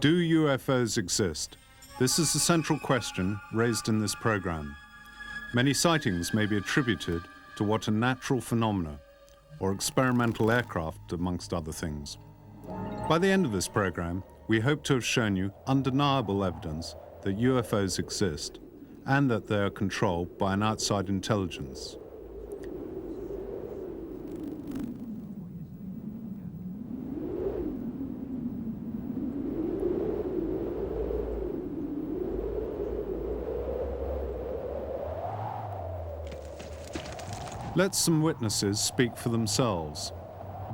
Do UFOs exist? This is the central question raised in this program. Many sightings may be attributed to what are natural phenomena, or experimental aircraft, amongst other things. By the end of this program, we hope to have shown you undeniable evidence that UFOs exist and that they are controlled by an outside intelligence. Let some witnesses speak for themselves.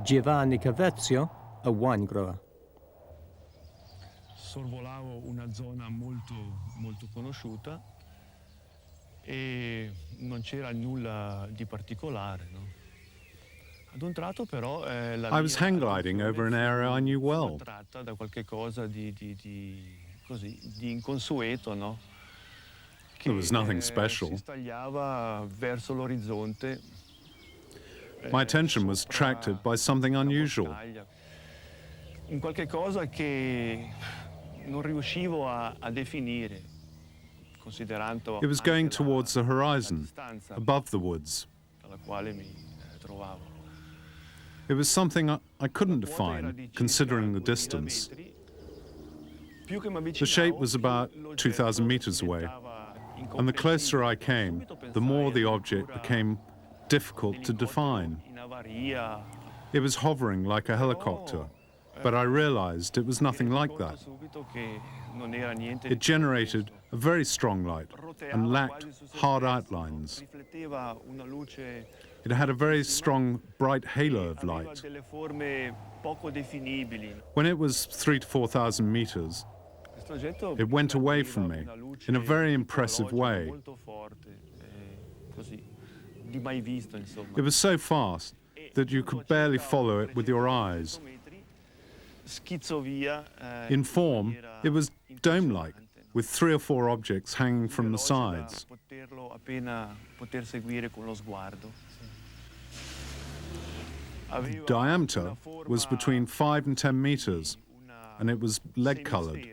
Giovanni Cavezio, a wine grower. Sorvolavo una zona molto conosciuta e non c'era nulla di particolare, no? Ad un tratto però I was hang gliding over an area I knew well. attratta da qualche cosa di inconsueto, no? There was nothing special. Si stagliava verso l'orizzonte. My attention was attracted by something unusual. Un qualche cosa che non riuscivo a definire, considerando It was going towards the horizon, above the woods. alla quale mi trovavo. It was something I couldn't define, considering the distance. The shape was about 2,000 meters away, and the closer I came, the more the object became difficult to define. It was hovering like a helicopter, but I realized it was nothing like that. It generated a very strong light and lacked hard outlines. It had a very strong, bright halo of light. When it was 3,000 to 4,000 meters, it went away from me in a very impressive way. It was so fast that you could barely follow it with your eyes. In form, it was dome-like, with 3 or 4 objects hanging from the sides. The diameter was between 5 and 10 meters, and it was lead-colored.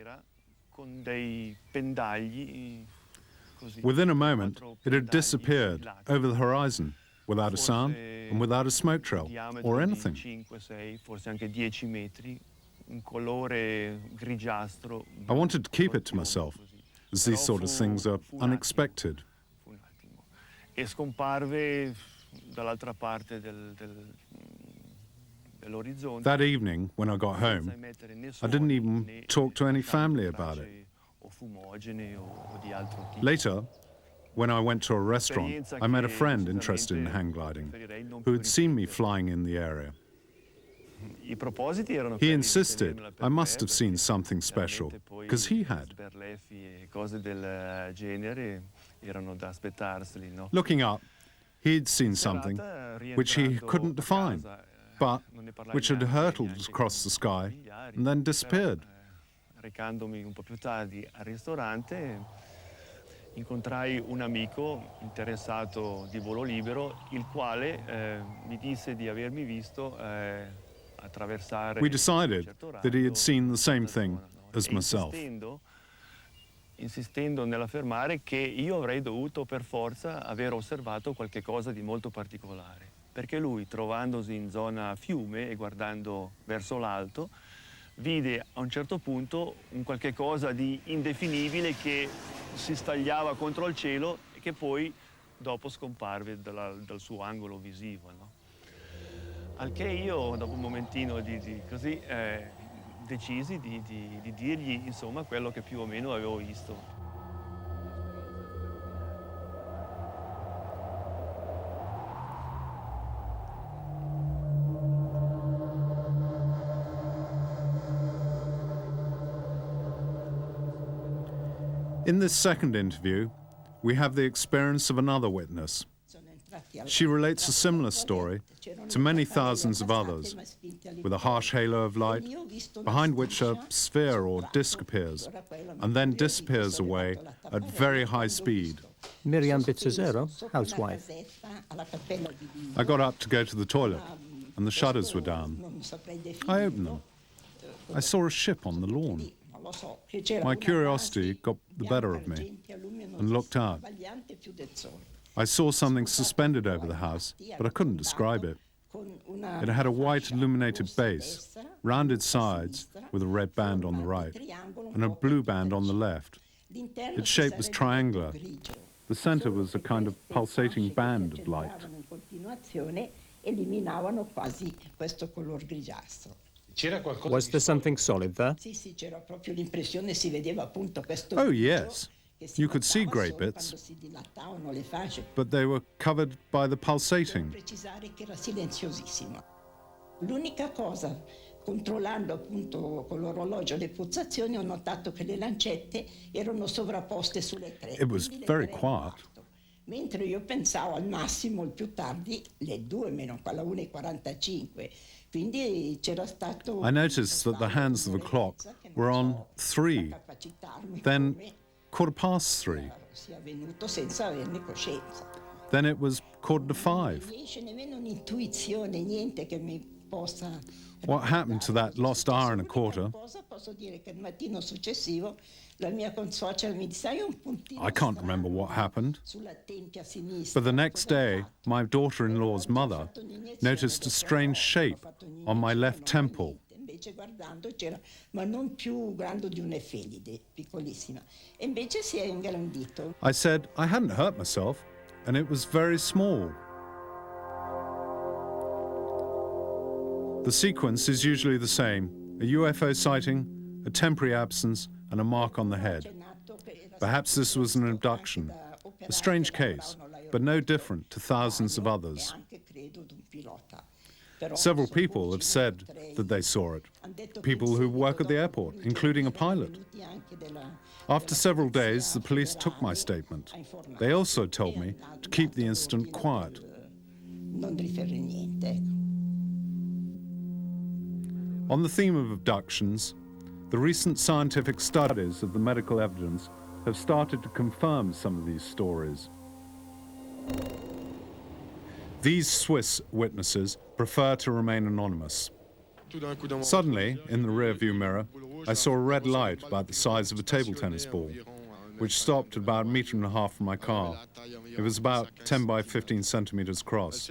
Within a moment, it had disappeared over the horizon, without a sound and without a smoke trail or anything. I wanted to keep it to myself, as these sort of things are unexpected. That evening, when I got home, I didn't even talk to any family about it. Later, when I went to a restaurant, I met a friend interested in hang gliding, who had seen me flying in the area. He insisted I must have seen something special, because he had. Looking up, he'd seen something which he couldn't define, but which had hurtled across the sky and then disappeared. Recandomi un po' più tardi al ristorante, incontrai un amico interessato di volo libero, il quale mi disse di avermi visto attraversare. We decided that he had seen the same thing as myself. Insistendo nell'affermare che io avrei dovuto per forza aver osservato qualche cosa di molto particolare, perché lui, trovandosi in zona fiume e guardando verso l'alto, vide a un certo punto un qualche cosa di indefinibile che si stagliava contro il cielo e che poi dopo scomparve dal suo angolo visivo, no? Al che io, dopo un momentino decisi di dirgli insomma quello che più o meno avevo visto. In this second interview, we have the experience of another witness. She relates a similar story to many thousands of others, with a harsh halo of light, behind which a sphere or disk appears, and then disappears away at very high speed. Miriam Bizzazero, housewife. I got up to go to the toilet, and the shutters were down. I opened them. I saw a ship on the lawn. My curiosity got the better of me and looked out. I saw something suspended over the house, but I couldn't describe it. It had a white illuminated base, rounded sides with a red band on the right, and a blue band on the left. Its shape was triangular. The center was a kind of pulsating band of light. Was there something solid there? Oh, yes. You could see great bits, but they were covered by the pulsating. L'unica cosa, controllando appunto con l'orologio le pulsazioni, ho notato che le lancette erano sovrapposte sulle tre. It was very quiet. Mentre io pensavo al massimo, il più tardi, le 2 meno alla 1:45. Quindi c'era stato. I noticed that the hands of the clock were on 3, then 3:15. Sia venuto senza averne coscienza. Then it was 4:45. Non riesce nemmeno un'intuizione, niente che mi possa. What happened to that lost hour and a quarter? Posso dire che il mattino successivo la mia consuocera mi disse: "Hai un puntino I can't remember what happened. sulla tempia sinistra." But the next day, my daughter-in-law's mother noticed a strange shape on my left temple. Invece guardando c'era, ma non più grande di un'efelide, piccolissima. E invece si è ingrandito. I said I hadn't hurt myself, and it was very small. The sequence is usually the same: a UFO sighting, a temporary absence, and a mark on the head. Perhaps this was an abduction, a strange case, but no different to thousands of others. Several people have said that they saw it, people who work at the airport, including a pilot. After several days, the police took my statement. They also told me to keep the incident quiet. Non riferire niente. On the theme of abductions, the recent scientific studies of the medical evidence have started to confirm some of these stories. These Swiss witnesses prefer to remain anonymous. Suddenly, in the rear-view mirror, I saw a red light about the size of a table tennis ball, which stopped at about 1.5 meters from my car. It was about 10 by 15 centimeters across.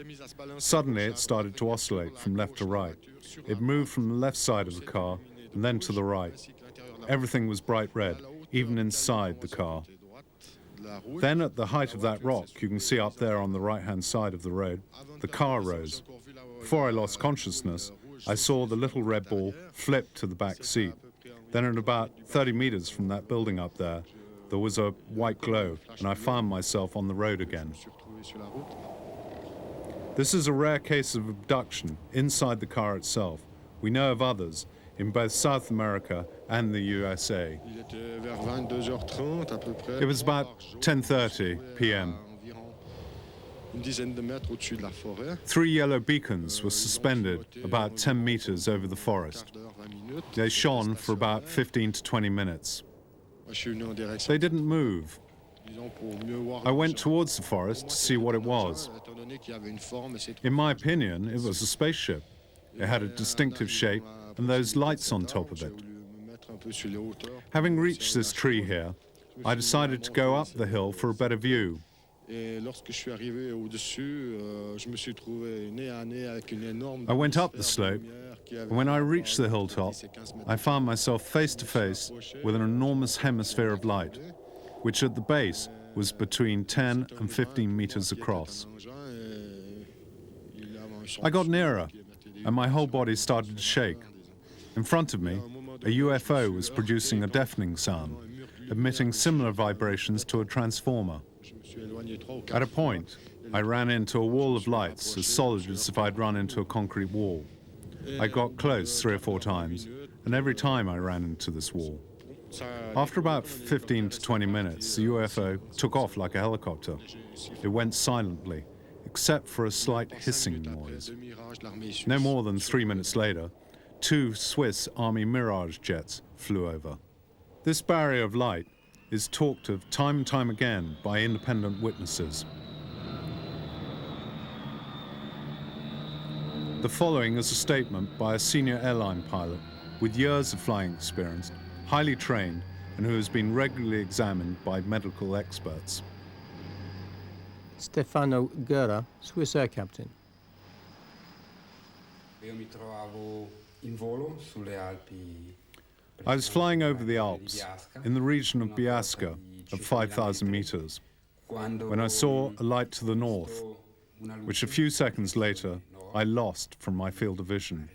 Suddenly, it started to oscillate from left to right. It moved from the left side of the car and then to the right. Everything was bright red, even inside the car. Then at the height of that rock, you can see up there on the right-hand side of the road, the car rose. Before I lost consciousness, I saw the little red ball flip to the back seat. Then at about 30 meters from that building up there was a white glow, and I found myself on the road again. This is a rare case of abduction inside the car itself. We know of others in both South America and the USA. It was about 10:30 p.m. 3 yellow beacons were suspended about 10 meters over the forest. They shone for about 15 to 20 minutes. They didn't move. I went towards the forest to see what it was. In my opinion, it was a spaceship. It had a distinctive shape and those lights on top of it. Having reached this tree here, I decided to go up the hill for a better view. I went up the slope, and when I reached the hilltop, I found myself face to face with an enormous hemisphere of light, which at the base was between 10 and 15 meters across. I got nearer, and my whole body started to shake. In front of me, a UFO was producing a deafening sound, emitting similar vibrations to a transformer. At a point, I ran into a wall of lights as solid as if I'd run into a concrete wall. I got close 3 or 4 times, and every time I ran into this wall. After about 15 to 20 minutes, the UFO took off like a helicopter. It went silently, except for a slight hissing noise. No more than 3 minutes later, 2 Swiss Army Mirage jets flew over. This barrier of light is talked of time and time again by independent witnesses. The following is a statement by a senior airline pilot with years of flying experience highly trained, and who has been regularly examined by medical experts. Stefano Guerra, Swiss Air Captain. I was flying over the Alps, in the region of Biasca, at 5,000 meters, when I saw a light to the north, which a few seconds later I lost from my field of vision.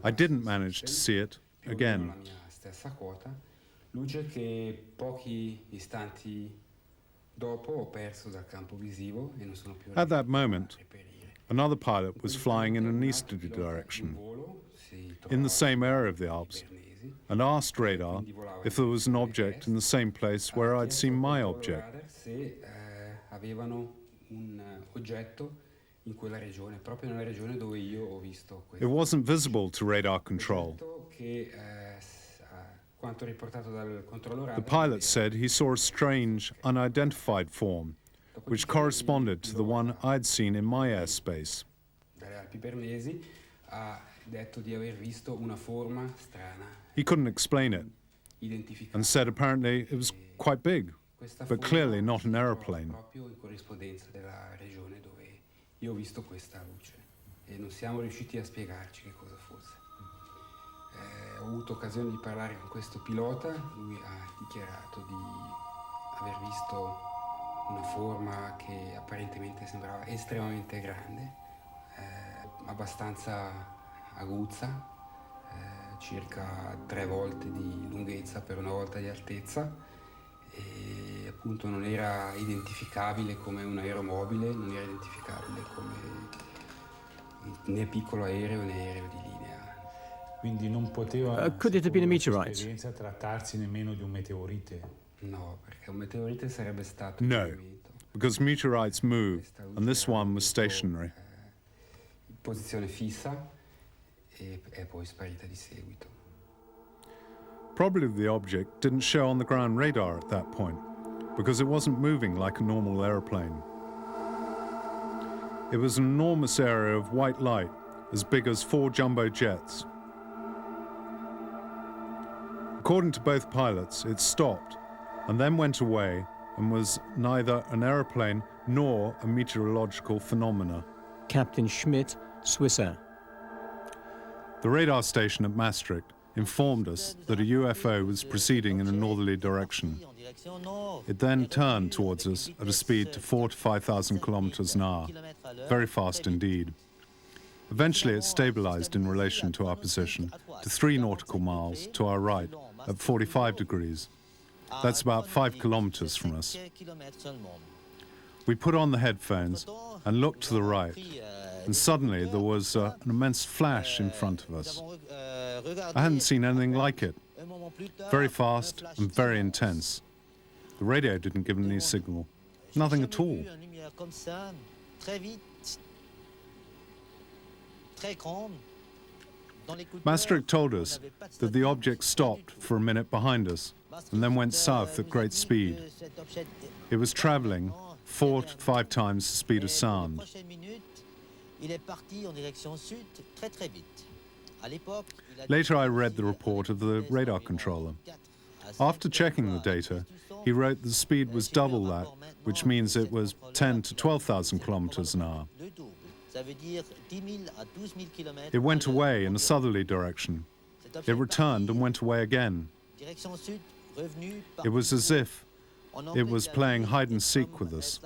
I didn't manage to see it again. At that moment, another pilot was flying in an easterly direction, in the same area of the Alps, and asked radar if there was an object in the same place where I'd seen my object. It wasn't visible to radar control. The pilot said he saw a strange, unidentified form, which corresponded to the one I'd seen in my airspace. He couldn't explain it, and said apparently it was quite big, but clearly not an aeroplane. Ho avuto occasione di parlare con questo pilota, lui ha dichiarato di aver visto una forma che apparentemente sembrava estremamente grande, abbastanza aguzza, circa 3 volte di lunghezza per 1 volta di altezza, e appunto non era identificabile come un aeromobile, non era identificabile come né piccolo aereo né aereo di linea. Quindi non poteva, could it have been a meteorite? esperienza, trattarsi nemmeno di un meteorite? No, perché un meteorite sarebbe stato No, because meteorites move, and this one was stationary. in posizione fissa e è poi sparita di seguito. Probably the object didn't show on the ground radar at that point, because it wasn't moving like a normal aeroplane. It was an enormous area of white light, as big as 4 jumbo jets. According to both pilots, it stopped and then went away and was neither an aeroplane nor a meteorological phenomena. Captain Schmidt, Swiss Air. The radar station at Maastricht informed us that a UFO was proceeding in a northerly direction. It then turned towards us at a speed to 4,000 to 5,000 kilometers an hour, very fast indeed. Eventually it stabilized in relation to our position to 3 nautical miles to our right at 45 degrees. That's about 5 kilometers from us. We put on the headphones and looked to the right, and suddenly there was an immense flash in front of us. I hadn't seen anything like it. Very fast and very intense. The radio didn't give any signal. Nothing at all. Maastricht told us that the object stopped for a minute behind us and then went south at great speed. It was traveling 4 to 5 times the speed of sound. Later I read the report of the radar controller. After checking the data, he wrote the speed was double that, which means it was 10 to 12,000 kilometers an hour. It went away in a southerly direction. It returned and went away again. It was as if it was playing hide and seek with us.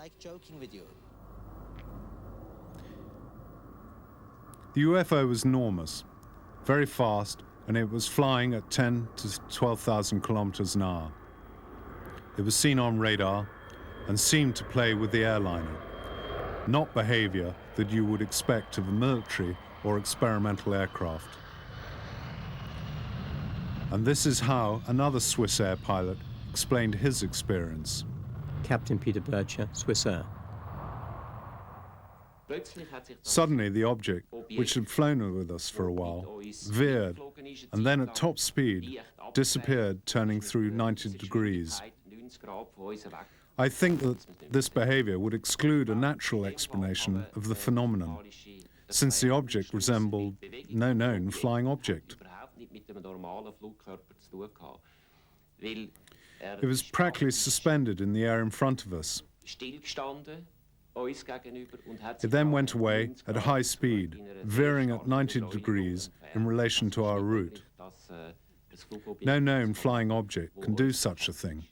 The UFO was enormous, very fast, and it was flying at 10 to 12,000 kilometers an hour. It was seen on radar and seemed to play with the airliner, not behavior that you would expect of a military or experimental aircraft. And this is how another Swiss Air pilot explained his experience. Captain Peter Bircher, Swiss Air. Suddenly the object, which had flown with us for a while, veered and then at top speed disappeared, turning through 90 degrees. I think that this behavior would exclude a natural explanation of the phenomenon, since the object resembled no known flying object. It was practically suspended in the air in front of us. It then went away at high speed, veering at 90 degrees in relation to our route. No known flying object can do such a thing.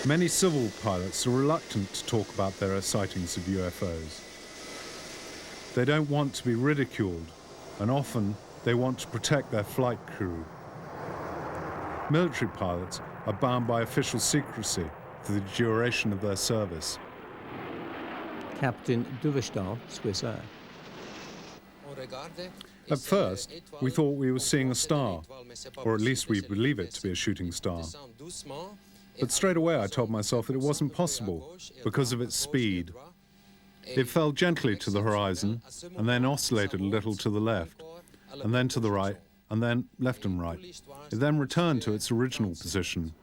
Many civil pilots are reluctant to talk about their sightings of UFOs. They don't want to be ridiculed, and often they want to protect their flight crew. Military pilots are bound by official secrecy for the duration of their service. Captain Duvestal, Swiss Air. At first, we thought we were seeing a star, or at least we believe it to be a shooting star. But straight away I told myself that it wasn't possible because of its speed. It fell gently to the horizon and then oscillated a little to the left, and then to the right, and then left and right. It then returned to its original position.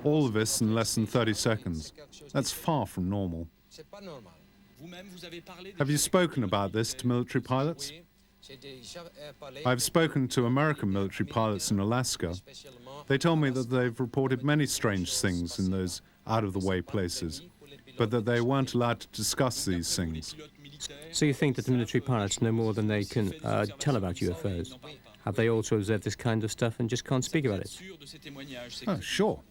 All of this in less than 30 seconds. That's far from normal. Have you spoken about this to military pilots? I've spoken to American military pilots in Alaska. They tell me that they've reported many strange things in those out-of-the-way places, but that they weren't allowed to discuss these things. So you think that the military pilots know more than they can tell about UFOs? Have they also observed this kind of stuff and just can't speak about it? Oh, sure.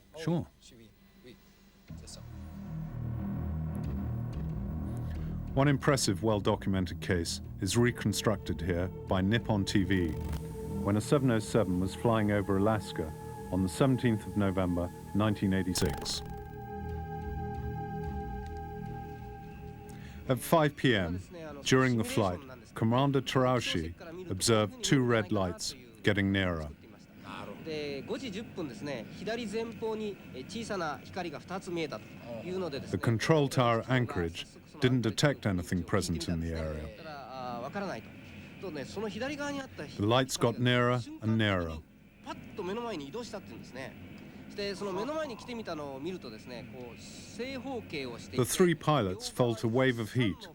One impressive, well-documented case is reconstructed here by Nippon TV when a 707 was flying over Alaska on the 17th of November, 1986. At 5 p.m., during the flight, Commander Terauchi observed two red lights getting nearer. The control tower anchorage didn't detect anything present in the area. The lights got nearer and nearer. The three pilots felt a wave of heat.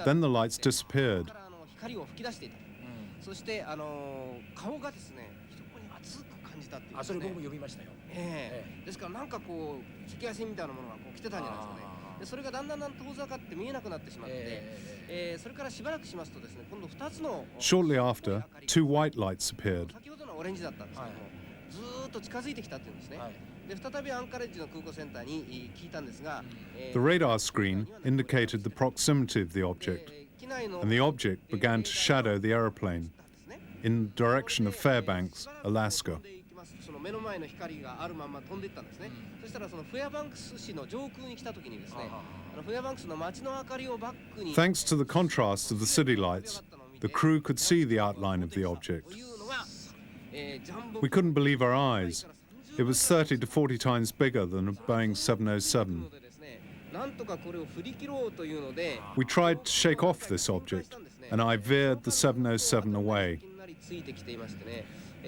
Then the lights disappeared. Shortly after, two white lights appeared. The radar screen indicated the proximity of the object, and the object began to shadow the aeroplane in the direction of Fairbanks, Alaska. Thanks to the contrast of the city lights, the crew could see the outline of the object. We couldn't believe our eyes. It was 30 to 40 times bigger than a Boeing 707. We tried to shake off this object, and I veered the 707 away.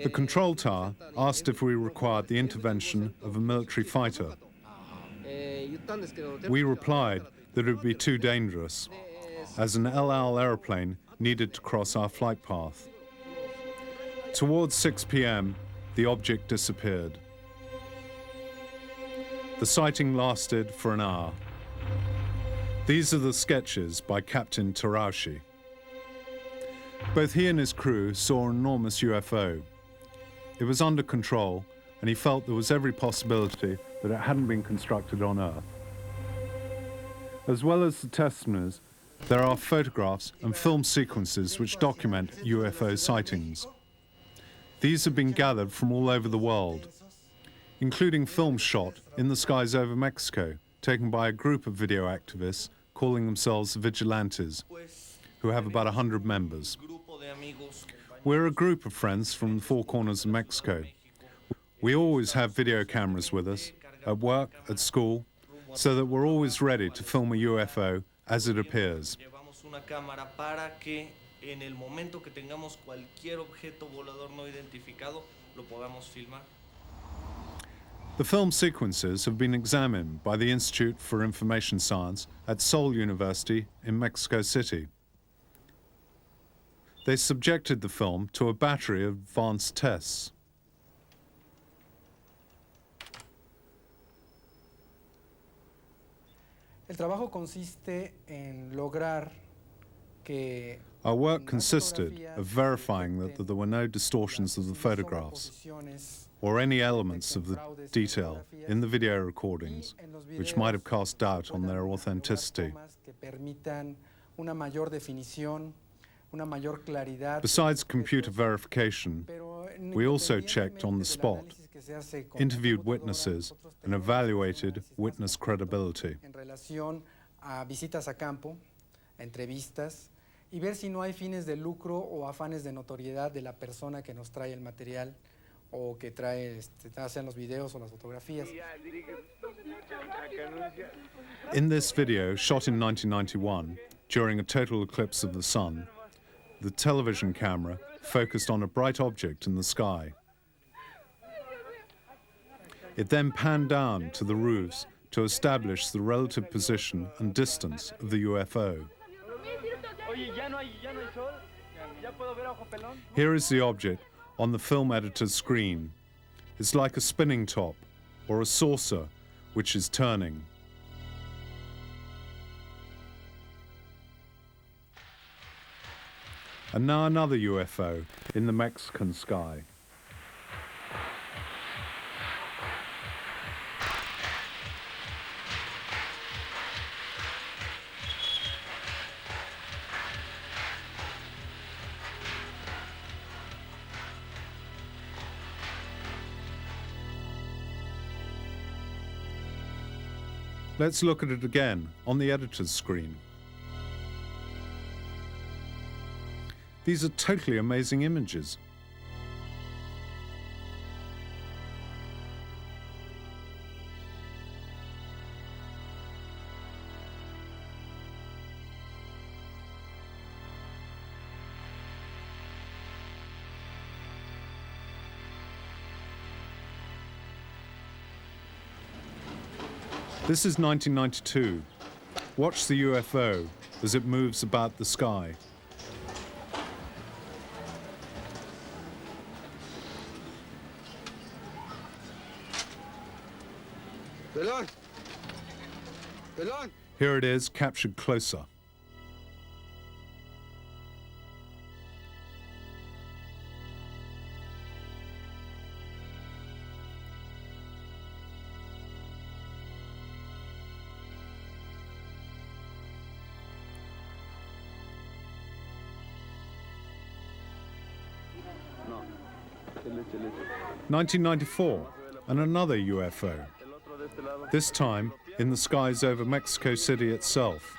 The control tower asked if we required the intervention of a military fighter. We replied that it would be too dangerous, as an El Al aeroplane needed to cross our flight path. Towards 6 p.m., the object disappeared. The sighting lasted for an hour. These are the sketches by Captain Terauchi. Both he and his crew saw an enormous UFO. It was under control, and he felt there was every possibility that it hadn't been constructed on Earth. As well as the testimonies, there are photographs and film sequences which document UFO sightings. These have been gathered from all over the world, including films shot in the skies over Mexico, taken by a group of video activists calling themselves Vigilantes, who have about 100 members. We're a group of friends from the four corners of Mexico. We always have video cameras with us, at work, at school, so that we're always ready to film a UFO as it appears. En el momento que tengamos cualquier objeto volador no identificado, lo podamos filmar. The film sequences have been examined by the Institute for Information Science at Seoul University in Mexico City. They subjected the film to a battery of advanced tests. El trabajo consiste en lograr que Our work consisted of verifying that there were no distortions of the photographs or any elements of the detail in the video recordings which might have cast doubt on their authenticity. Besides computer verification, we also checked on the spot, interviewed witnesses, and evaluated witness credibility. En relación a visitas a campo, entrevistas, y ver si no hay fines de lucro o afanes de notoriedad de la persona que nos trae el material o que trae, sean los videos o las fotografías. In this video, shot in 1991, during a total eclipse of the sun, the television camera focused on a bright object in the sky. It then panned down to the roofs to establish the relative position and distance of the UFO. Here is the object on the film editor's screen. It's like a spinning top or a saucer which is turning. And now another UFO in the Mexican sky. Let's look at it again on the editor's screen. These are totally amazing images. This is 1992. Watch the UFO as it moves about the sky. Here it is, captured closer. No, 1994, and another UFO. This time in the skies over Mexico City itself.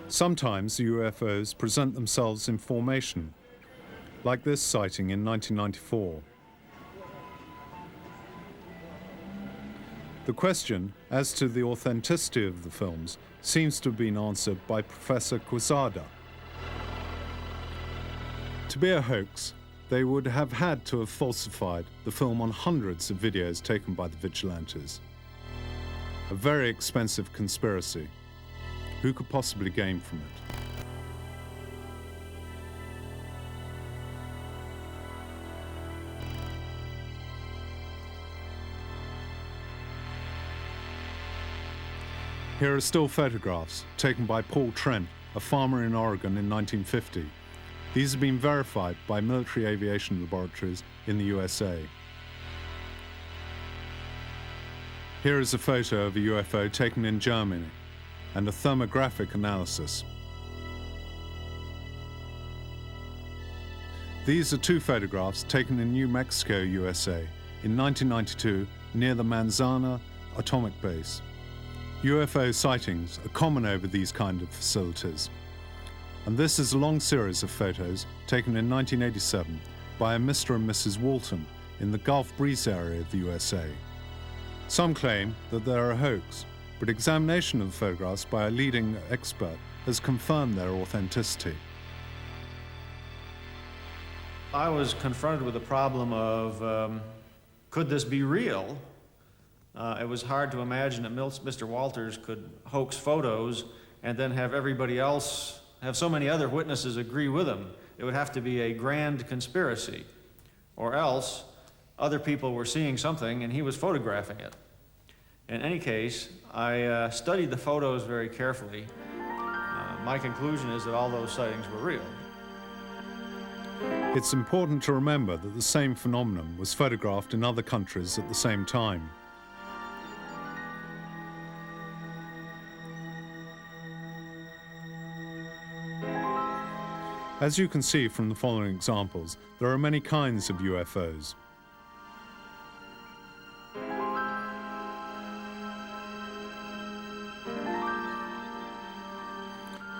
Sometimes the UFOs present themselves in formation, like this sighting in 1994. The question as to the authenticity of the films seems to have been answered by Professor Quezada. To be a hoax, they would have had to have falsified the film on hundreds of videos taken by the vigilantes. A very expensive conspiracy. Who could possibly gain from it? Here are still photographs taken by Paul Trent, a farmer in Oregon in 1950. These have been verified by military aviation laboratories in the USA. Here is a photo of a UFO taken in Germany and a thermographic analysis. These are two photographs taken in New Mexico, USA in 1992 near the Manzana atomic base. UFO sightings are common over these kind of facilities. And this is a long series of photos taken in 1987 by a Mr. and Mrs. Walton in the Gulf Breeze area of the USA. Some claim that they're a hoax, but examination of the photographs by a leading expert has confirmed their authenticity. I was confronted with the problem of, could this be real? It was hard to imagine that Mr. Walters could hoax photos and then have everybody else, have so many other witnesses agree with him. It would have to be a grand conspiracy, or else other people were seeing something and he was photographing it. In any case, I studied the photos very carefully. My conclusion is that all those sightings were real. It's important to remember that the same phenomenon was photographed in other countries at the same time. As you can see from the following examples, there are many kinds of UFOs.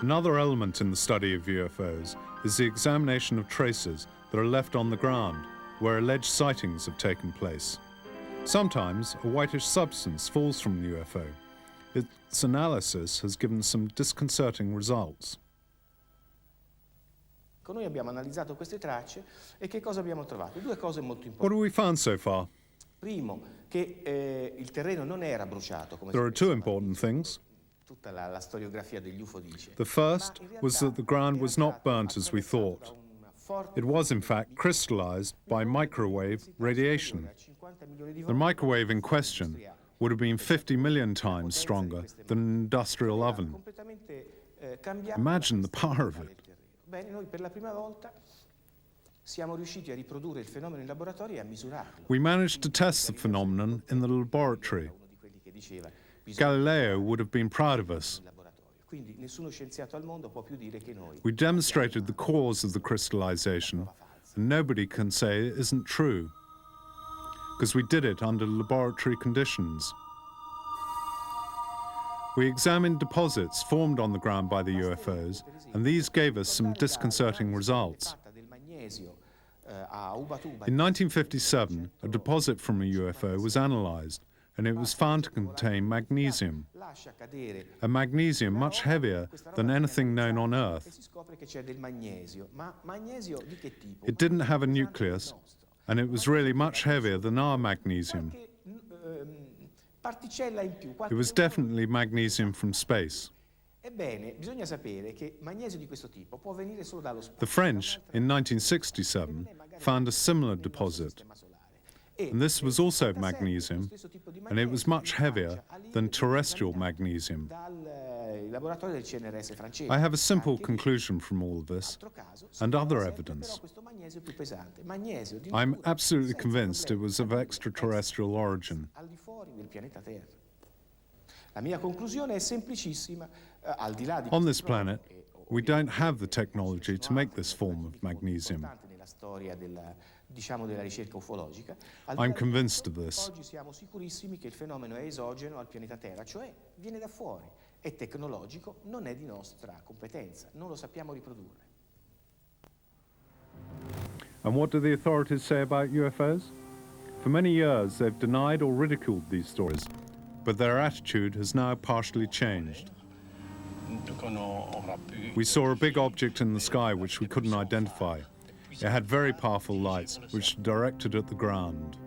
Another element in the study of UFOs is the examination of traces that are left on the ground where alleged sightings have taken place. Sometimes a whitish substance falls from the UFO. Its analysis has given some disconcerting results. Noi abbiamo analizzato queste tracce e che cosa abbiamo trovato? Due cose molto importanti. What have we found so far? Primo, che il terreno non era bruciato come There are two important things. Tutta la storiografia degli UFO dice. The first was that the ground was not burnt as we thought. It was in fact crystallized by microwave radiation. The microwave in question would have been 50 million times stronger than an industrial oven. Imagine the power of it. Bene, noi per la prima volta siamo riusciti a riprodurre il fenomeno in laboratorio e a misurarlo. We managed to test the phenomenon in the laboratory. Galileo would have been proud of us. Quindi nessuno scienziato al mondo può più dire che noi. We demonstrated the cause of the crystallization, and nobody can say it isn't true, because we did it under laboratory conditions. We examined deposits formed on the ground by the UFOs, and these gave us some disconcerting results. In 1957, a deposit from a UFO was analyzed, and it was found to contain magnesium, a magnesium much heavier than anything known on Earth. It didn't have a nucleus, and it was really much heavier than our magnesium. It was definitely magnesium from space. The French, in 1967, found a similar deposit, and this was also magnesium, and it was much heavier than terrestrial magnesium. I have a simple conclusion from all of this, and other evidence. I'm absolutely convinced it was of extraterrestrial origin. On this planet, we don't have the technology to make this form of magnesium. I'm convinced of this. Oggi siamo sicurissimi che il fenomeno è esogeno al pianeta Terra, cioè viene da fuori, è tecnologico, non è di nostra competenza, non lo sappiamo riprodurre. And what do the authorities say about UFOs? For many years, they've denied or ridiculed these stories, but their attitude has now partially changed. We saw a big object in the sky which we couldn't identify. It had very powerful lights which directed at the ground.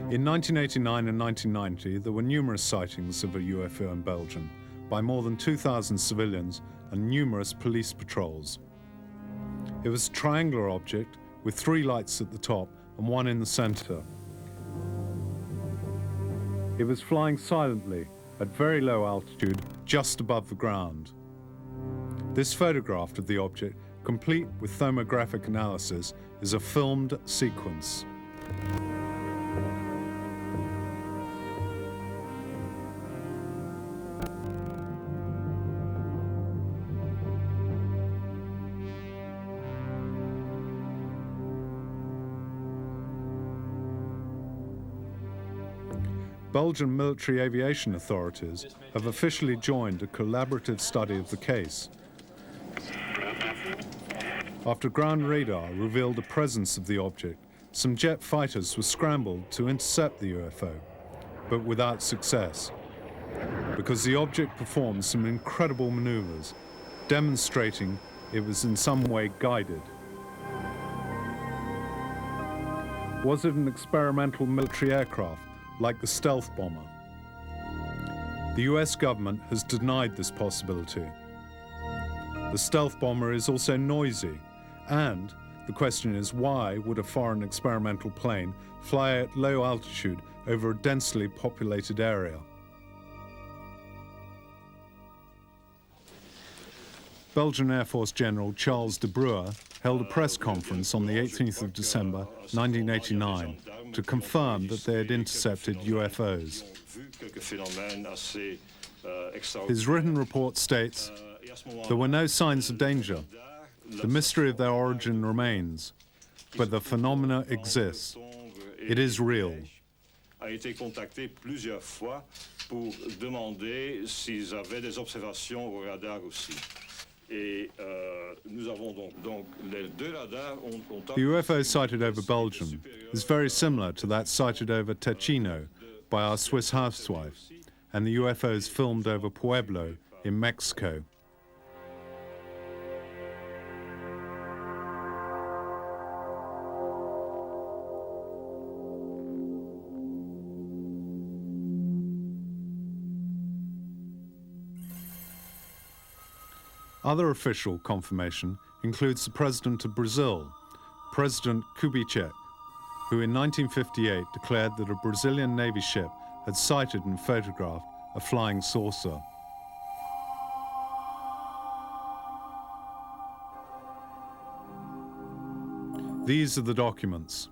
In 1989 and 1990, there were numerous sightings of a UFO in Belgium by more than 2,000 civilians and numerous police patrols. It was a triangular object with 3 lights at the top and 1 in the center. It was flying silently at very low altitude just above the ground. This photograph of the object, complete with thermographic analysis, is a filmed sequence. Belgian military aviation authorities have officially joined a collaborative study of the case. After ground radar revealed the presence of the object, some jet fighters were scrambled to intercept the UFO, but without success. because the object performed some incredible maneuvers, demonstrating it was in some way guided. Was it an experimental military aircraft like the stealth bomber? The US government has denied this possibility. The stealth bomber is also noisy, and the question is, why would a foreign experimental plane fly at low altitude over a densely populated area? Belgian Air Force General Charles de Bruer held a press conference on the 18th of December 1989 to confirm that they had intercepted UFOs. His written report states, "There were no signs of danger. The mystery of their origin remains, but the phenomena exists. It is real." A été contacté plusieurs fois pour demander s'ils avaient des observations au radar aussi. Et nous avons donc les deux radars ont The UFO sighted over Belgium is very similar to that sighted over Ticino by our Swiss housewife, and the UFOs filmed over Pueblo in Mexico. Other official confirmation includes the President of Brazil, President Kubitschek, who in 1958 declared that a Brazilian Navy ship had sighted and photographed a flying saucer. These are the documents.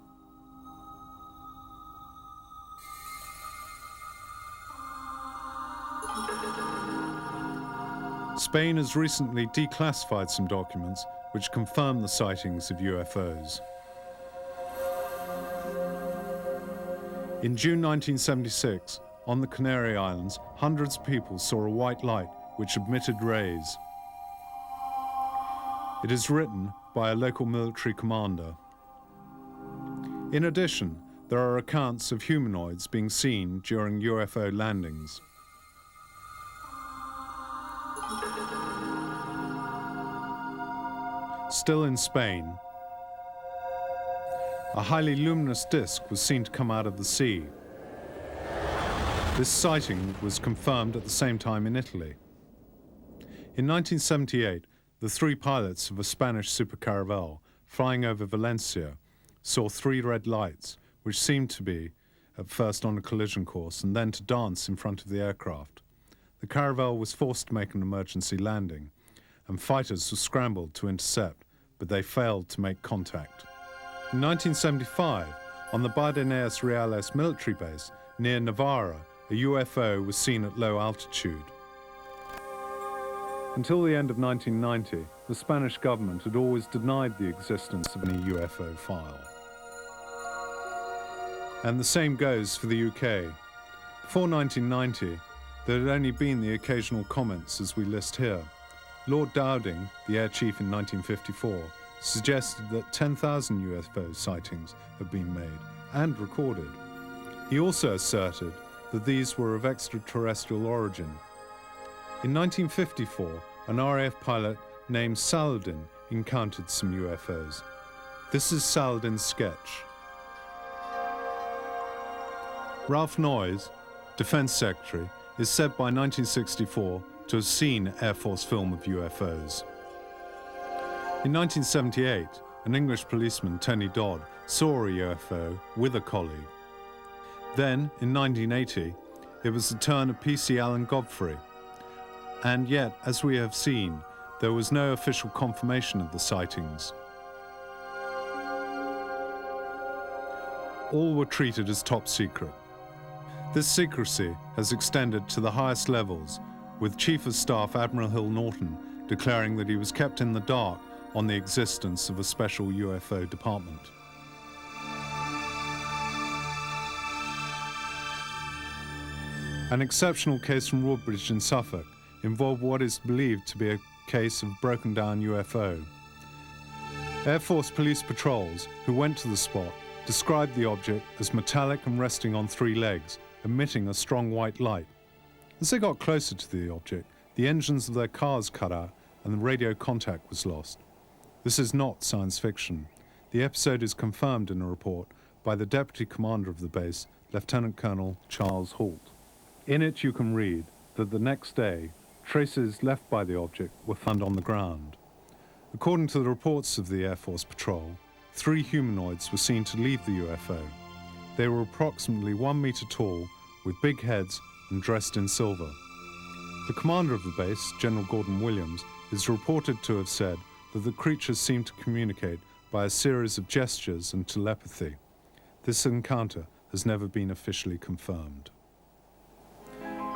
Spain has recently declassified some documents which confirm the sightings of UFOs. In June 1976, on the Canary Islands, hundreds of people saw a white light which emitted rays. It is written by a local military commander. In addition, there are accounts of humanoids being seen during UFO landings. Still in Spain, a highly luminous disk was seen to come out of the sea. This sighting was confirmed at the same time in Italy. In 1978, the three pilots of a Spanish supercaravel flying over Valencia saw three red lights, which seemed to be at first on a collision course and then to dance in front of the aircraft. The caravel was forced to make an emergency landing, and fighters were scrambled to intercept, but they failed to make contact. In 1975, on the Bardeneas Reales military base near Navarra, a UFO was seen at low altitude. Until the end of 1990, the Spanish government had always denied the existence of any UFO file. And the same goes for the UK. Before 1990, there had only been the occasional comments as we list here. Lord Dowding, the Air Chief in 1954, suggested that 10,000 UFO sightings had been made and recorded. He also asserted that these were of extraterrestrial origin. In 1954, an RAF pilot named Saladin encountered some UFOs. This is Saladin's sketch. Ralph Noyes, Defense Secretary, is said by 1964 to have seen Air Force film of UFOs. In 1978, an English policeman, Tony Dodd, saw a UFO with a colleague. Then, in 1980, it was the turn of PC Alan Godfrey. And yet, as we have seen, there was no official confirmation of the sightings. All were treated as top secret. This secrecy has extended to the highest levels, with Chief of Staff Admiral Hill Norton declaring that he was kept in the dark on the existence of a special UFO department. An exceptional case from Woodbridge in Suffolk involved what is believed to be a case of broken down UFO. Air Force police patrols who went to the spot described the object as metallic and resting on three legs, emitting a strong white light. As they got closer to the object, the engines of their cars cut out and the radio contact was lost. This is not science fiction. The episode is confirmed in a report by the Deputy Commander of the base, Lieutenant Colonel Charles Holt. In it you can read that the next day, traces left by the object were found on the ground. According to the reports of the Air Force Patrol, 3 humanoids were seen to leave the UFO. They were approximately 1 meter tall, with big heads and dressed in silver. The commander of the base, General Gordon Williams, is reported to have said that the creatures seemed to communicate by a series of gestures and telepathy. This encounter has never been officially confirmed.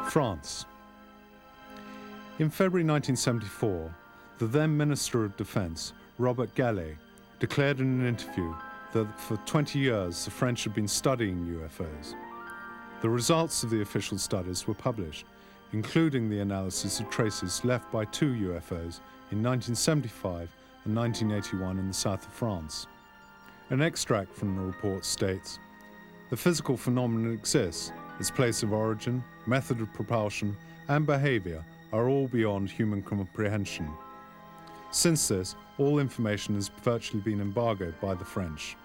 France. In February 1974, the then Minister of Defense, Robert Gallet, declared in an interview that for 20 years the French had been studying UFOs. The results of the official studies were published, including the analysis of traces left by 2 UFOs in 1975 and 1981 in the south of France. An extract from the report states, "The physical phenomenon exists. Its place of origin, method of propulsion, and behavior are all beyond human comprehension. Since this, all information has virtually been embargoed by the French."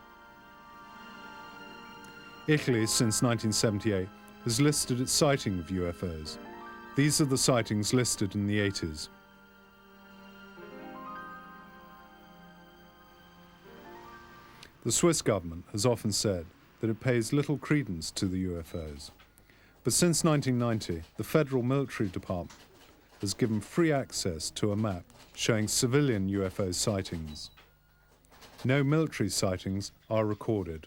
Italy, since 1978, has listed its sighting of UFOs. These are the sightings listed in the 80s. The Swiss government has often said that it pays little credence to the UFOs. But since 1990, the Federal Military Department has given free access to a map showing civilian UFO sightings. No military sightings are recorded.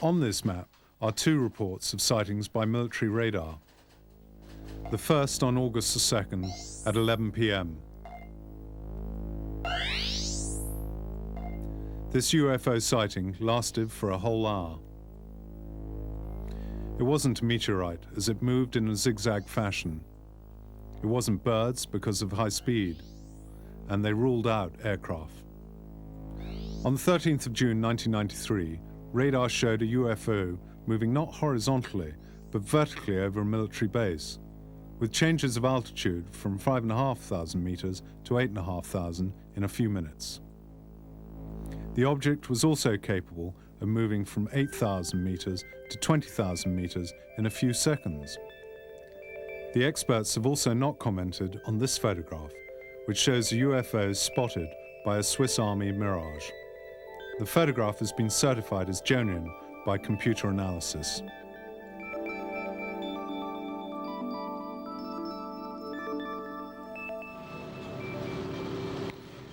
On this map are 2 reports of sightings by military radar. The first on August the 2nd at 11 p.m. This UFO sighting lasted for a whole hour. It wasn't a meteorite as it moved in a zigzag fashion. It wasn't birds because of high speed, and they ruled out aircraft. On the 13th of June 1993, radar showed a UFO moving not horizontally, but vertically over a military base, with changes of altitude from 5,500 meters to 8,500 in a few minutes. The object was also capable of moving from 8,000 meters to 20,000 meters in a few seconds. The experts have also not commented on this photograph, which shows a UFO spotted by a Swiss Army Mirage. The photograph has been certified as genuine by computer analysis.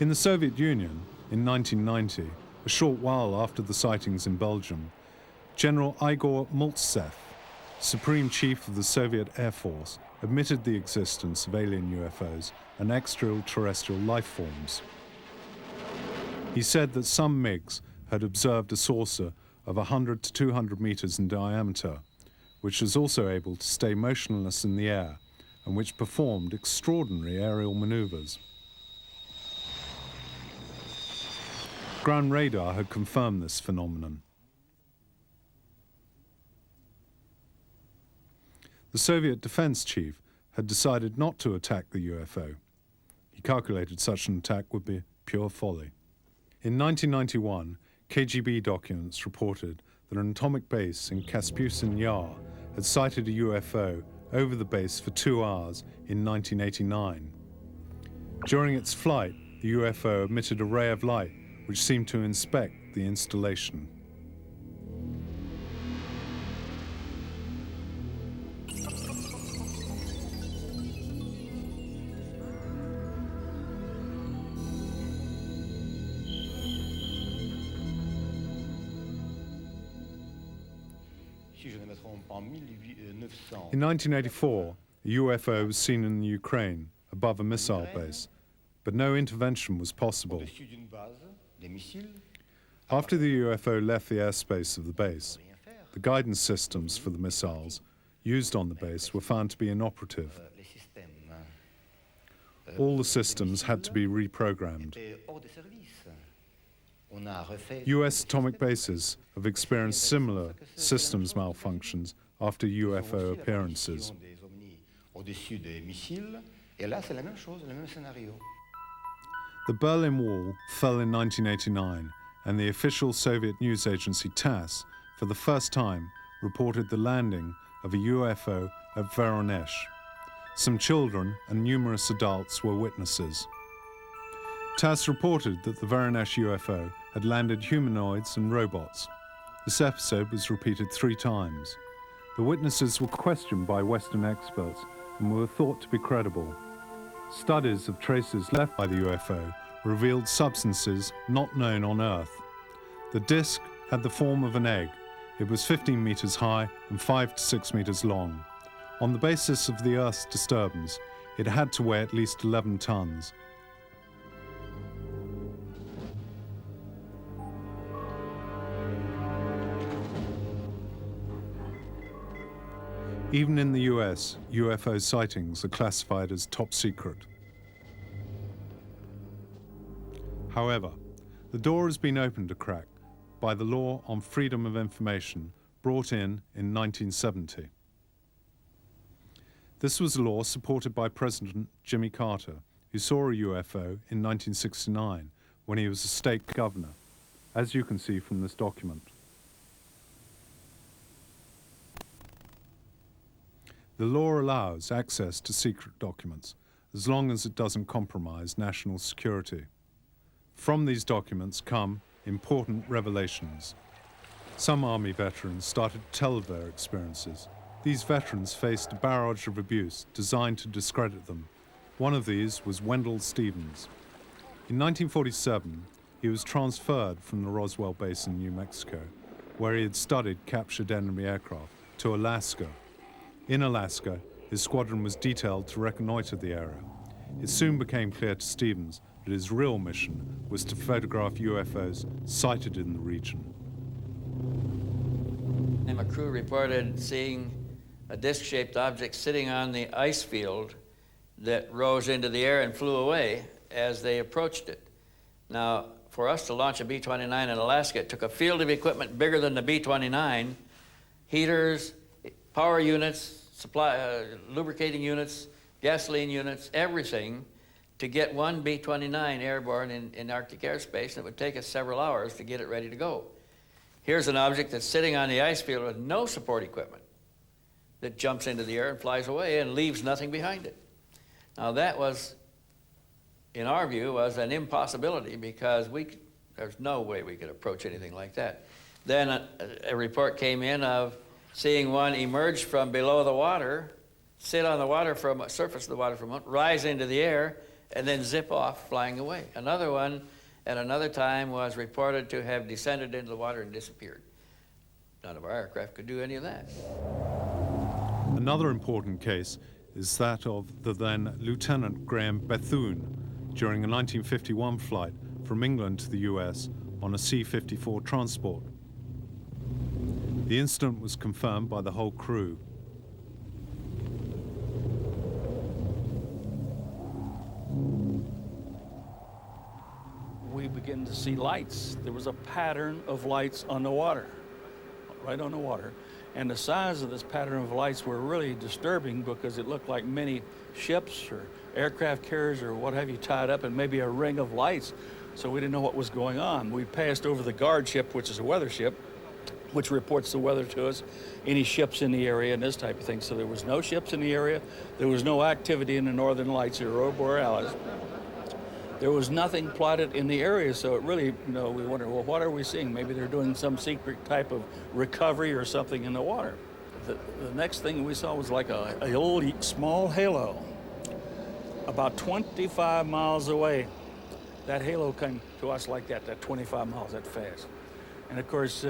In the Soviet Union, in 1990, a short while after the sightings in Belgium, General Igor Maltsev, Supreme Chief of the Soviet Air Force, admitted the existence of alien UFOs and extraterrestrial life forms. He said that some MiGs had observed a saucer of 100 to 200 meters in diameter, which was also able to stay motionless in the air and which performed extraordinary aerial maneuvers. Ground radar had confirmed this phenomenon. The Soviet defense chief had decided not to attack the UFO. He calculated such an attack would be pure folly. In 1991, KGB documents reported that an atomic base in Kaspusin Yar had sighted a UFO over the base for 2 hours in 1989. During its flight, the UFO emitted a ray of light which seemed to inspect the installation. In 1984, a UFO was seen in Ukraine above a missile base, but no intervention was possible. After the UFO left the airspace of the base, the guidance systems for the missiles used on the base were found to be inoperative. All the systems had to be reprogrammed. US atomic bases have experienced similar systems malfunctions after UFO appearances. Au-dessus des missiles, et là c'est la même chose, le même scénario. The Berlin Wall fell in 1989, and the official Soviet news agency TASS, for the first time, reported the landing of a UFO at Voronezh. Some children and numerous adults were witnesses. TASS reported that the Voronezh UFO had landed humanoids and robots. This episode was repeated 3 times. The witnesses were questioned by Western experts and were thought to be credible. Studies of traces left by the UFO revealed substances not known on Earth. The disk had the form of an egg. It was 15 meters high and 5 to 6 meters long. On the basis of the Earth's disturbance, it had to weigh at least 11 tons. Even in the US, UFO sightings are classified as top secret. However, the door has been opened a crack by the law on freedom of information brought in 1970. This was a law supported by President Jimmy Carter, who saw a UFO in 1969 when he was a state governor, as you can see from this document. The law allows access to secret documents as long as it doesn't compromise national security. From these documents come important revelations. Some Army veterans started to tell of their experiences. These veterans faced a barrage of abuse designed to discredit them. One of these was Wendell Stevens. In 1947, he was transferred from the Roswell base in New Mexico, where he had studied captured enemy aircraft, to Alaska. In Alaska, his squadron was detailed to reconnoiter the area. It soon became clear to Stevens that his real mission was to photograph UFOs sighted in the region. And a crew reported seeing a disc-shaped object sitting on the ice field that rose into the air and flew away as they approached it. Now, for us to launch a B-29 in Alaska, it took a field of equipment bigger than the B-29, heaters, power units, lubricating units, gasoline units, everything, to get one B-29 airborne in Arctic airspace, and it would take us several hours to get it ready to go. Here's an object that's sitting on the ice field with no support equipment that jumps into the air and flies away and leaves nothing behind it. Now that was, in our view, was an impossibility because there's no way we could approach anything like that. Then a report came in of seeing one emerge from below the water, sit on the water surface of the water for a moment, rise into the air, and then zip off, flying away. Another one at another time was reported to have descended into the water and disappeared. None of our aircraft could do any of that. Another important case is that of the then Lieutenant Graham Bethune during a 1951 flight from England to the US on a C-54 transport. The incident was confirmed by the whole crew. We began to see lights. There was a pattern of lights on the water, right on the water. And the size of this pattern of lights were really disturbing because it looked like many ships or aircraft carriers or what have you tied up in maybe a ring of lights. So we didn't know what was going on. We passed over the guard ship, which is a weather ship, which reports the weather to us, any ships in the area and this type of thing. So there was no ships in the area. There was no activity in the northern lights, the aurora borealis. There was nothing plotted in the area, so it really, we wondered, well, what are we seeing? Maybe they're doing some secret type of recovery or something in the water. The next thing we saw was like a old small halo about 25 miles away. That halo came to us like that 25 miles that fast. And of course,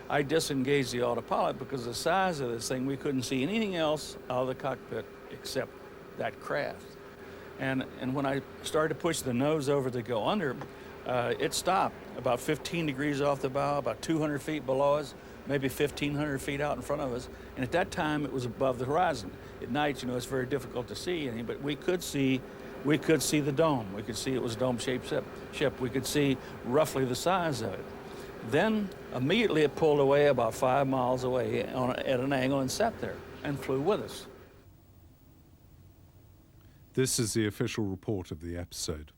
I disengaged the autopilot because the size of this thing, we couldn't see anything else out of the cockpit except that craft. And when I started to push the nose over to go under, it stopped about 15 degrees off the bow, about 200 feet below us, maybe 1,500 feet out in front of us. And at that time, it was above the horizon. At night, it's very difficult to see anything, but we could see the dome. We could see it was a dome-shaped ship. We could see roughly the size of it. Then immediately it pulled away about 5 miles away at an angle and sat there and flew with us. This is the official report of the episode.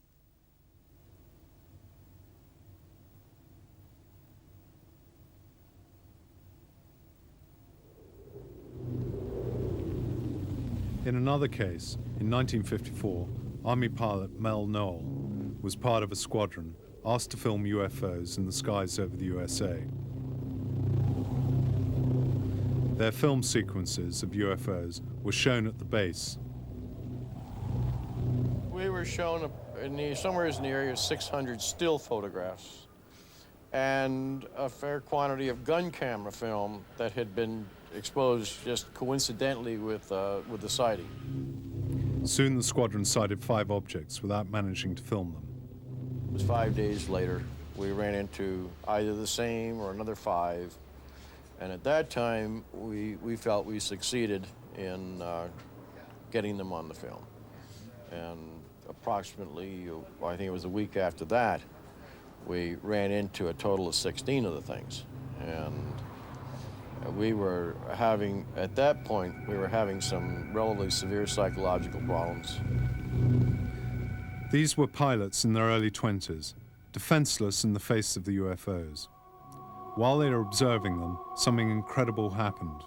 In another case, in 1954, Army pilot Mel Noel was part of a squadron asked to film UFOs in the skies over the USA. Their film sequences of UFOs were shown at the base. We were shown somewhere in the area of 600 still photographs and a fair quantity of gun camera film that had been exposed just coincidentally with the sighting. Soon the squadron sighted 5 objects without managing to film them. It was 5 days later. We ran into either the same or another 5. And at that time, we felt we succeeded in getting them on the film. And approximately, I think it was a week after that, we ran into a total of 16 of the things. And we were having, at that point, we were having some relatively severe psychological problems. These were pilots in their early 20s, defenseless in the face of the UFOs. While they were observing them, something incredible happened.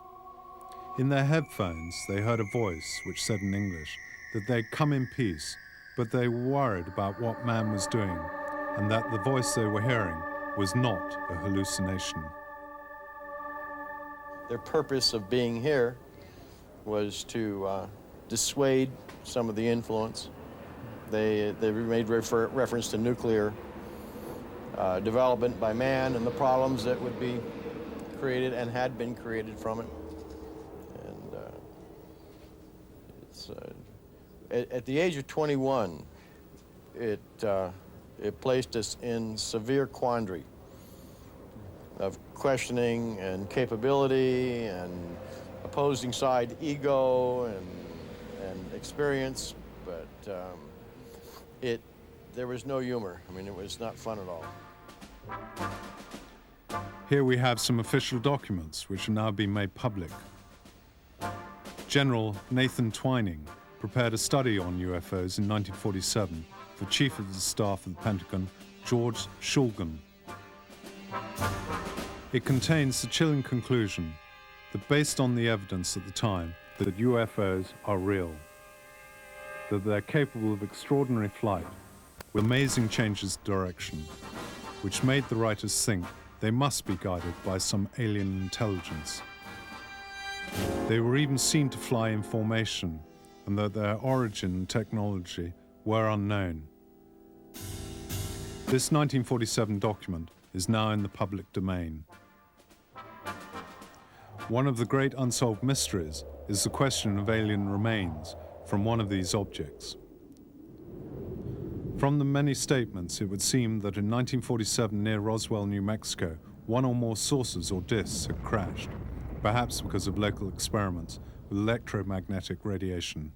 In their headphones, they heard a voice which said in English that they'd come in peace, but they were worried about what man was doing, and that the voice they were hearing was not a hallucination. Their purpose of being here was to dissuade some of the influence. They made reference to nuclear development by man and the problems that would be created and had been created from it. And at the age of 21, it placed us in severe quandary of questioning and capability and opposing side ego and experience, but there was no humor. I mean, it was not fun at all. Here we have some official documents which are now being made public. General Nathan Twining prepared a study on UFOs in 1947 for Chief of the Staff of the Pentagon, George Shulgin. It contains the chilling conclusion that based on the evidence at the time that UFOs are real, that they're capable of extraordinary flight with amazing changes of direction, which made the writers think they must be guided by some alien intelligence. They were even seen to fly in formation, and that their origin and technology were unknown. This 1947 document is now in the public domain. One of the great unsolved mysteries is the question of alien remains from one of these objects. From the many statements, it would seem that in 1947 near Roswell, New Mexico, one or more sources or disks had crashed, perhaps because of local experiments with electromagnetic radiation.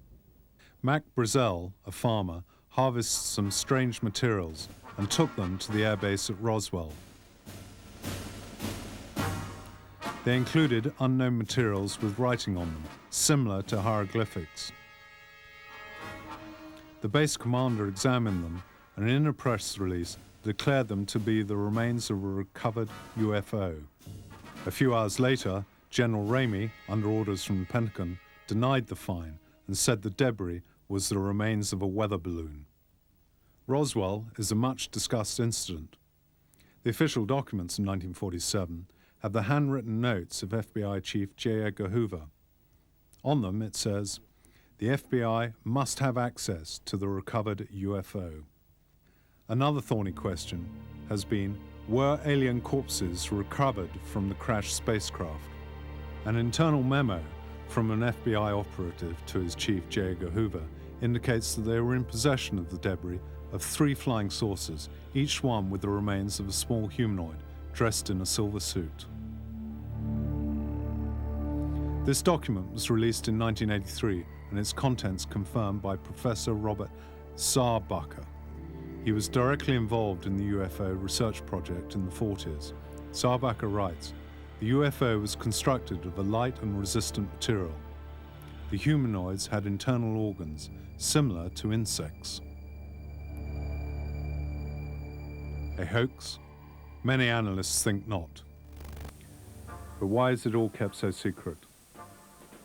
Mac Brazel, a farmer, harvests some strange materials and took them to the airbase at Roswell. They included unknown materials with writing on them, similar to hieroglyphics. The base commander examined them and in a press release declared them to be the remains of a recovered UFO. A few hours later, General Ramey, under orders from the Pentagon, denied the find and said the debris was the remains of a weather balloon. Roswell is a much-discussed incident. The official documents in 1947 have the handwritten notes of FBI Chief J. Edgar Hoover. On them it says, "The FBI must have access to the recovered UFO." Another thorny question has been, were alien corpses recovered from the crashed spacecraft? An internal memo from an FBI operative to his chief, J. Edgar Hoover, indicates that they were in possession of the debris of 3 flying saucers, each one with the remains of a small humanoid dressed in a silver suit. This document was released in 1983 and its contents confirmed by Professor Robert Saarbacher. He was directly involved in the UFO research project in the 40s Sarbacher writes, the UFO was constructed of a light and resistant material. The humanoids had internal organs similar to insects. A hoax? Many analysts think not. But why is it all kept so secret?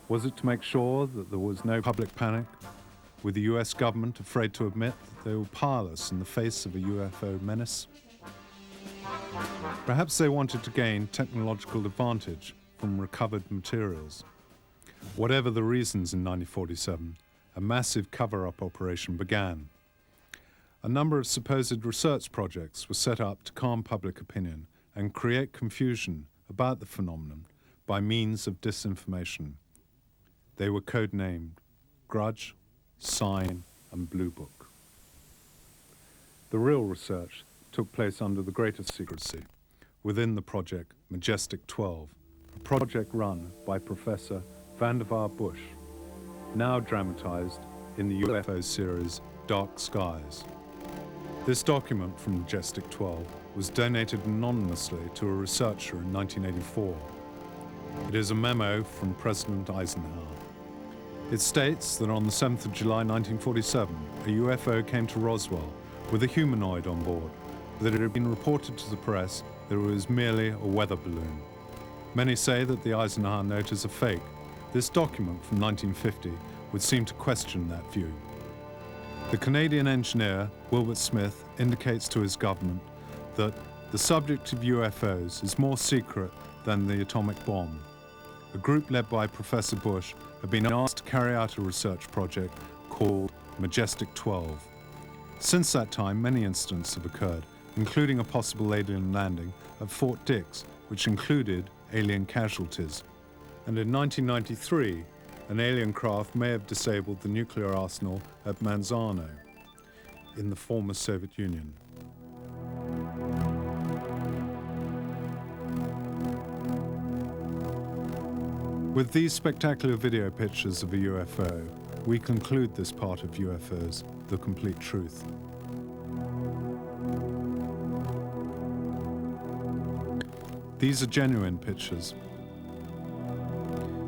Was it to make sure that there was no public panic, with the US government afraid to admit that they were powerless in the face of a UFO menace? Perhaps they wanted to gain technological advantage from recovered materials. Whatever the reasons in 1947, a massive cover-up operation began. A number of supposed research projects were set up to calm public opinion and create confusion about the phenomenon by means of disinformation. They were codenamed Grudge, Sign, and Blue Book. The real research took place under the greatest secrecy, within the project Majestic 12, a project run by Professor Vannevar Bush, now dramatized in the UFO series Dark Skies. This document from Majestic 12 was donated anonymously to a researcher in 1984. It is a memo from President Eisenhower. It states that on the 7th of July 1947, a UFO came to Roswell with a humanoid on board, that it had been reported to the press that it was merely a weather balloon. Many say that the Eisenhower note is a fake. This document from 1950 would seem to question that view. The Canadian engineer, Wilbert Smith, indicates to his government that the subject of UFOs is more secret than the atomic bomb. A group led by Professor Bush had been asked to carry out a research project called Majestic 12. Since that time, many incidents have occurred, including a possible alien landing at Fort Dix, which included alien casualties. And in 1993, an alien craft may have disabled the nuclear arsenal at Manzano in the former Soviet Union. With these spectacular video pictures of a UFO, we conclude this part of UFOs, The Complete Truth. These are genuine pictures.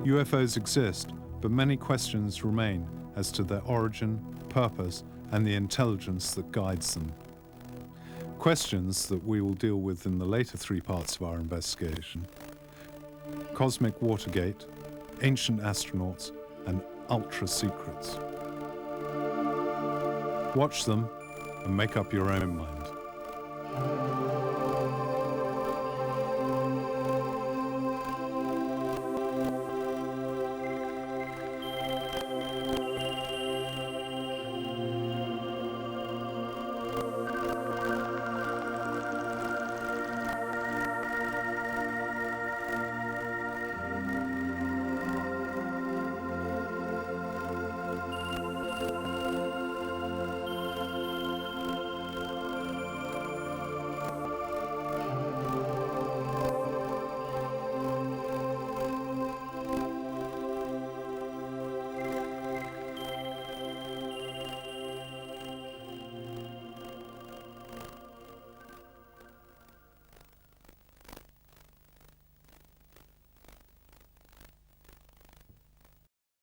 UFOs exist, but many questions remain as to their origin, purpose, and the intelligence that guides them. Questions that we will deal with in the later three parts of our investigation: cosmic Watergate, ancient astronauts, and ultra secrets. Watch them and make up your own mind.